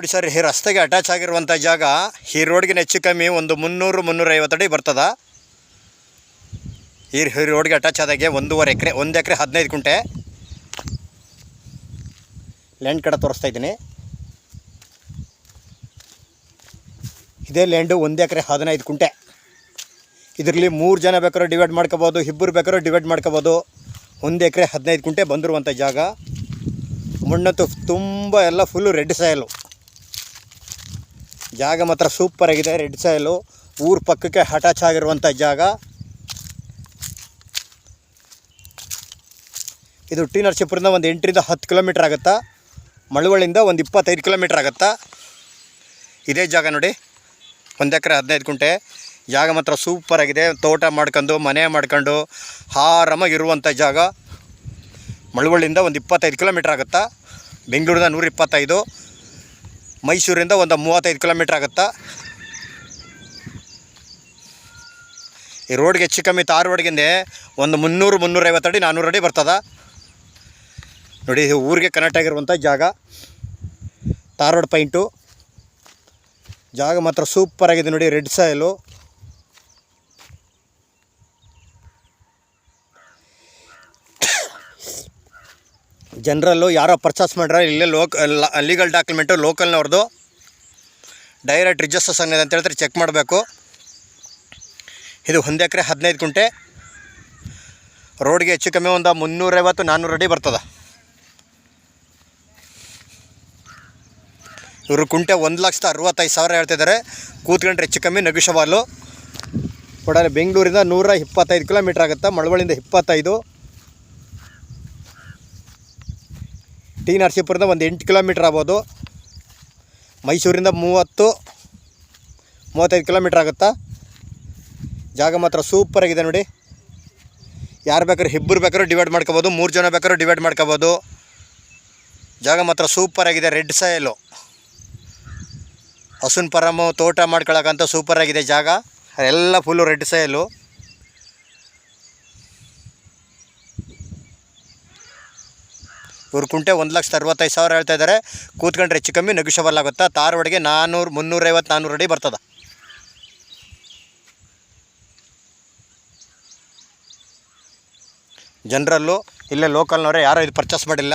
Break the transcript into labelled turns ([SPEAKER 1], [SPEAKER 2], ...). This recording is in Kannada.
[SPEAKER 1] ನೋಡಿ ಸರ್, ಈ ರಸ್ತೆಗೆ ಅಟ್ಯಾಚ್ ಆಗಿರುವಂಥ ಜಾಗ ಈ ರೋಡ್ಗೆ ಹೆಚ್ಚು ಕಮ್ಮಿ ಒಂದು 300-350 ಅಡಿ ಬರ್ತದ. ಈ ರೋಡ್ಗೆ ಅಟ್ಯಾಚ್ ಆದಾಗೆ 1.5 ಎಕರೆ, 1 ಎಕರೆ 15 ಗುಂಟೆ ಲ್ಯಾಂಡ್ ಕಡೆ ತೋರಿಸ್ತಾ ಇದ್ದೀನಿ. ಇದೇ ಲ್ಯಾಂಡು 1 ಎಕರೆ 15 ಗುಂಟೆ. ಇದರಲ್ಲಿ 3 ಜನ ಬೇಕಾದ್ರೂ ಡಿವೈಡ್ ಮಾಡ್ಕೋಬೋದು, ಇಬ್ಬರು ಬೇಕಾದ್ರೂ ಡಿವೈಡ್ ಮಾಡ್ಕೋಬೋದು. 1 ಎಕರೆ 15 ಗುಂಟೆ ಬಂದಿರುವಂಥ ಜಾಗ. ಮಣ್ಣಂತೂ ತುಂಬ ಎಲ್ಲ ಫುಲ್ಲು ರೆಡ್ ಸಾಯಲು. ಜಾಗ ಮಾತ್ರ ಸೂಪರಾಗಿದೆ, ರೆಡ್ ಸಾಯಲು. ಊರ ಪಕ್ಕಕ್ಕೆ ಅಟ್ಯಾಚ್ ಆಗಿರುವಂಥ ಜಾಗ ಇದು. ಟಿ ನರಸೀಪುರದಿಂದ ಒಂದು 8ರಿಂದ 10 ಕಿಲೋಮೀಟ್ರ್ ಆಗುತ್ತಾ. ಮಳವಳ್ಳಿಯಿಂದ ಒಂದು 25 ಕಿಲೋಮೀಟ್ರ್ ಆಗುತ್ತಾ. ಇದೇ ಜಾಗ ನೋಡಿ, 1 ಎಕರೆ 15 ಗುಂಟೆ ಜಾಗ ಮಾತ್ರ ಸೂಪರಾಗಿದೆ. ತೋಟ ಮಾಡ್ಕೊಂಡು, ಮನೆ ಮಾಡ್ಕೊಂಡು ಆರಾಮಾಗಿರುವಂಥ ಜಾಗ. ಮಳವಳ್ಳಿಯಿಂದ ಒಂದು 25 ಕಿಲೋಮೀಟ್ರ್ ಆಗುತ್ತಾ. ಬೆಂಗಳೂರಿಂದ 125, ಮೈಸೂರಿಂದ ಒಂದು 35 ಕಿಲೋಮೀಟ್ರ್ ಆಗುತ್ತಾ. ಈ ರೋಡ್ಗೆ ಹೆಚ್ಚು ಕಮ್ಮಿ ತಾರ್ ರೋಡ್ಗಿಂದೆ ಒಂದು 300-350 ಅಡಿ 400 ಅಡಿ ಬರ್ತದ ನೋಡಿ. ಇದು ಊರಿಗೆ ಕನೆಕ್ಟ್ ಆಗಿರುವಂಥ ಜಾಗ. Tar road point. ಜಾಗ ಮಾತ್ರ ಸೂಪರಾಗಿದೆ ನೋಡಿ, ರೆಡ್ ಸಾಯಲು. ಜನರಲ್ಲು ಯಾರೋ ಪರ್ಚೇಸ್ ಮಾಡ್ರೆ ಇಲ್ಲೇ ಲೀಗಲ್ ಡಾಕ್ಯುಮೆಂಟು ಲೋಕಲ್ನವ್ರದ್ದು ಡೈರೆಕ್ಟ್ ರಿಜಿಸ್ಟ್ರೇಷನ್ ಇದೆ ಅಂತ ಹೇಳ್ತಾರೆ, ಚೆಕ್ ಮಾಡಬೇಕು. ಇದು 1 ಎಕರೆ 15 ಗುಂಟೆ. ರೋಡ್ಗೆ ಹೆಚ್ಚು ಕಮ್ಮಿ ಒಂದು 350-400 ಅಡಿ ಬರ್ತದೆ. ಇವರು ಕುಂಟೆ 1,65,000 ಹೇಳ್ತಿದ್ದಾರೆ. ಕೂತ್ಕೊಂಡ್ರೆ ಹೆಚ್ಚು ಕಮ್ಮಿ ನಗುಷವಾಲು. ಕೊಡಲೆ ಬೆಂಗಳೂರಿಂದ 125 ಕಿಲೋಮೀಟ್ರ್ ಆಗುತ್ತೆ. ಮಳವಳ್ಳಿಯಿಂದ 25. ಟಿ ನರಸೀಪುರದಿಂದ ಒಂದು 8 ಕಿಲೋಮೀಟ್ರ್ ಆಗ್ಬೋದು. ಮೈಸೂರಿಂದ 30-35 ಕಿಲೋಮೀಟ್ರ್ ಆಗುತ್ತಾ. ಜಾಗ ಮಾತ್ರ ಸೂಪರಾಗಿದೆ ನೋಡಿ. ಯಾರು ಬೇಕಾದ್ರೂ ಇಬ್ಬರು ಬೇಕಾದ್ರೂ ಡಿವೈಡ್ ಮಾಡ್ಕೋಬೋದು, 3 ಜನ ಬೇಕಾದ್ರೂ ಡಿವೈಡ್ ಮಾಡ್ಕೋಬೋದು. ಜಾಗ ಮಾತ್ರ ಸೂಪರಾಗಿದೆ, ರೆಡ್ ಸಾಯಲು. ಹಸುನ್ ಪರಮು ತೋಟ ಮಾಡ್ಕೊಳ್ಳೋಕ್ಕಂತ ಸೂಪರಾಗಿದೆ ಜಾಗ. ಎಲ್ಲ ಫುಲ್ಲು ರೆಡ್ ಸಾಯಲು. ಇವ್ರು ಕುಂಟೆ 1,65,000 ಹೇಳ್ತಾ ಇದ್ದಾರೆ. ಕೂತ್ಕೊಂಡ್ರೆ ಹೆಚ್ಚು ಕಮ್ಮಿ ನೆಗೋಷಿಯಬಲ್ ಆಗುತ್ತಾ. ತಾರ್ ರೋಡ್ಗೆ 350-400 ಅಡಿ ಬರ್ತದೆ. ಜನರಲ್ಲು ಇಲ್ಲೇ ಲೋಕಲ್ನವರೇ ಯಾರೂ ಇದು ಪರ್ಚೇಸ್ ಮಾಡಿಲ್ಲ.